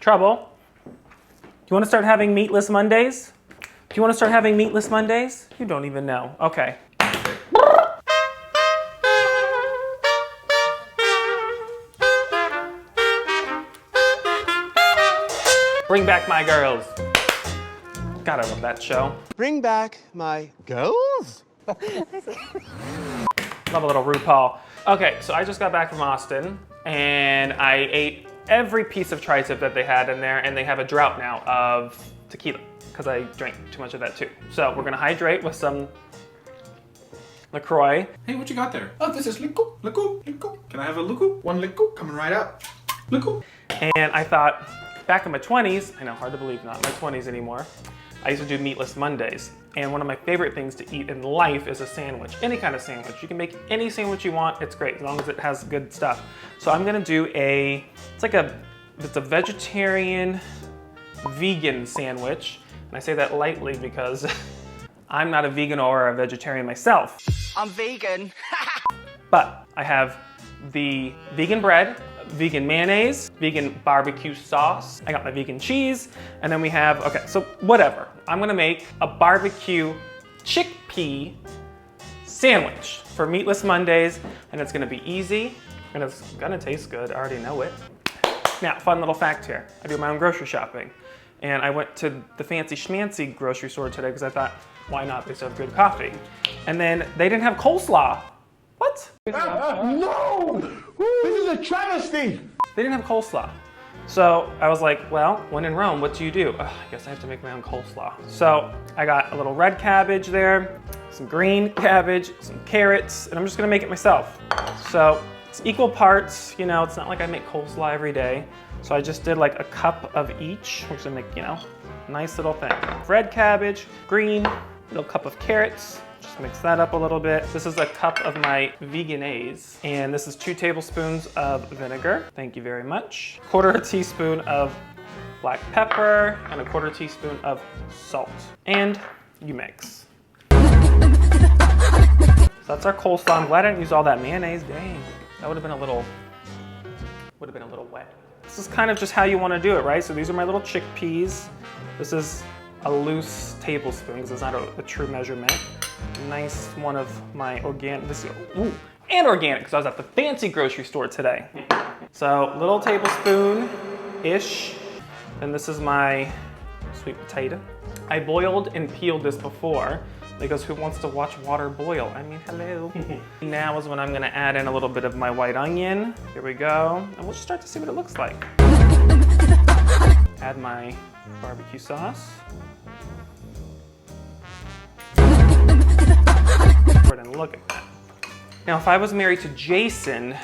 trouble. Do you want to start having meatless Mondays? Do you want to start having meatless Mondays? You don't even know. Okay. Bring back my girls. God, I love that show. Bring back my girls? Love a little RuPaul. Okay, so I just got back from Austin and I ate every piece of tri-tip that they had in there, and they have a drought now of tequila because I drank too much of that too. So we're gonna hydrate with some LaCroix. Hey, what you got there? Oh, this is Liku, Liku, Liku. Can I have a Liku? One Liku coming right up. Liku. And I thought, back in my 20s, I know, hard to believe, not in my 20s anymore, I used to do meatless Mondays. And one of my favorite things to eat in life is a sandwich, any kind of sandwich. You can make any sandwich you want, it's great, as long as it has good stuff. So I'm gonna do it's a vegetarian, vegan sandwich. And I say that lightly because I'm not a vegan or a vegetarian myself. I'm vegan. But I have the vegan bread, vegan mayonnaise, vegan barbecue sauce. I got my vegan cheese, and then we have, okay, so whatever. I'm gonna make a barbecue chickpea sandwich for Meatless Mondays, and it's gonna be easy, and it's gonna taste good, I already know it. Now, fun little fact here. I do my own grocery shopping, and I went to the fancy schmancy grocery store today because I thought, why not? They serve good coffee. And then they didn't have coleslaw. What? No! This is a travesty! They didn't have coleslaw. So I was like, well, when in Rome, what do you do? I guess I have to make my own coleslaw. So I got a little red cabbage there, some green cabbage, some carrots, and I'm just gonna make it myself. So it's equal parts, you know, it's not like I make coleslaw every day. So I just did like a cup of each, which will make, you know, nice little thing. Red cabbage, green, little cup of carrots. Just mix that up a little bit. This is a cup of my veganaise, and this is 2 tablespoons of vinegar. Thank you very much. 1/4 teaspoon of black pepper, and 1/4 teaspoon of salt. And you mix. So that's our coleslaw. I'm glad I didn't use all that mayonnaise, dang. That would have been a little wet. This is kind of just how you want to do it, right? So these are my little chickpeas. This is a loose tablespoon because it's not a true measurement. Nice one of my organic, and organic because I was at the fancy grocery store today. So little tablespoon-ish. And this is my sweet potato. I boiled and peeled this before because who wants to watch water boil? I mean, hello. Now is when I'm gonna add in a little bit of my white onion. Here we go. And we'll just start to see what it looks like. Add my barbecue sauce. And look at that. Now, if I was married to Jason,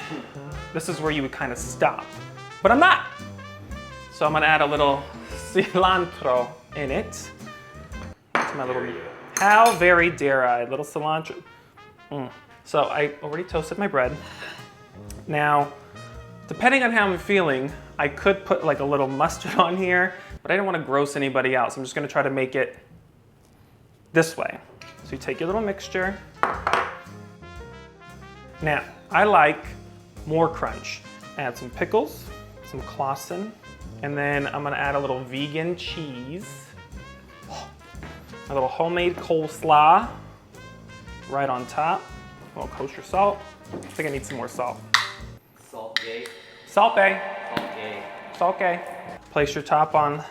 this is where you would kind of stop. But I'm not. So I'm gonna add a little cilantro in it. That's my little, how very dare I, little cilantro. So I already toasted my bread. Now, depending on how I'm feeling, I could put like a little mustard on here, but I didn't want to gross anybody out, so I'm just gonna try to make it this way. So you take your little mixture. Now, I like more crunch. Add some pickles, some Clausen, and then I'm gonna add a little vegan cheese, a little homemade coleslaw right on top, a little kosher salt. I think I need some more salt. Salt gate. Salt bay. Salt gate. Salt bay. Place your top on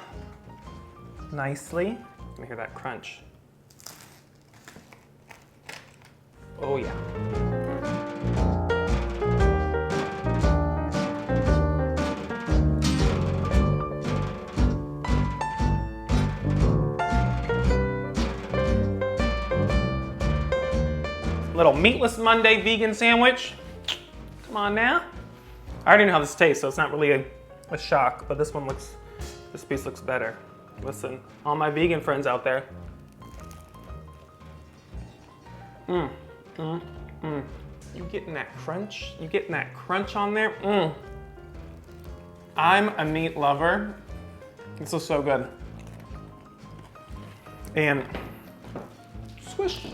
nicely. You can hear that crunch. Oh yeah. Little Meatless Monday vegan sandwich. Come on now. I already know how this tastes, so it's not really a shock, but this piece looks better. Listen, all my vegan friends out there. You getting that crunch? You getting that crunch on there? I'm a meat lover. This is so good. And squish.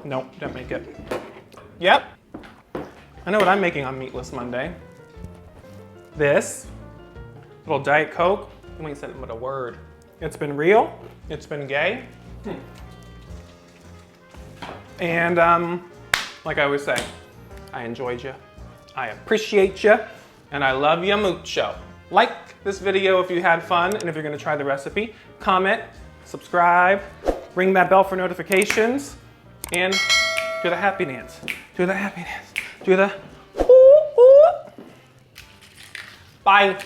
Nope, didn't make it. Yep. I know what I'm making on Meatless Monday. This little Diet Coke Let me say it with a word. It's been real. It's been gay. And like I always say, I enjoyed you. I appreciate you. And I love you mucho. Like this video if you had fun and if you're gonna try the recipe. Comment, subscribe, ring that bell for notifications, and do the happy dance. Do the happy dance. Do the ooh, ooh. Bye.